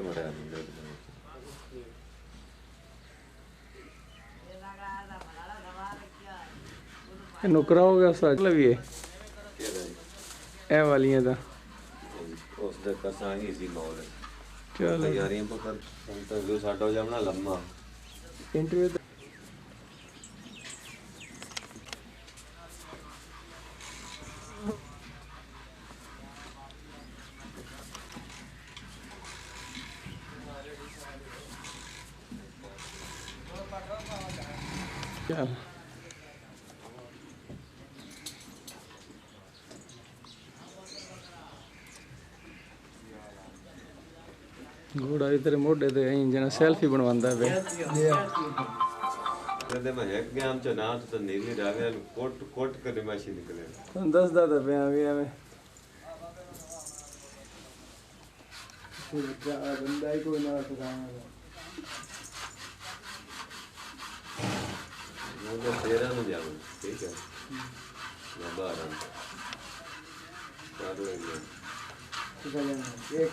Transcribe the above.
मरा नुकरा हो गया उस लवीए ए वालियां दा उस दे कसा ही सी मौल चलो तैयारियां पकर इंटरव्यू साडा हो जावना लम्मा इंटरव्यू चल घोड़ा भी तेरे मोढे ते जना सेल्फी बनवांदा पे कहते मैं एक गया च ना तो नीली रावे कोट कोट कर माशी निकले दसदा तो पे भी हमें बंदा ही कोई ना मुझे 13 में जाऊँ ठीक है मैं 12 चालू है एक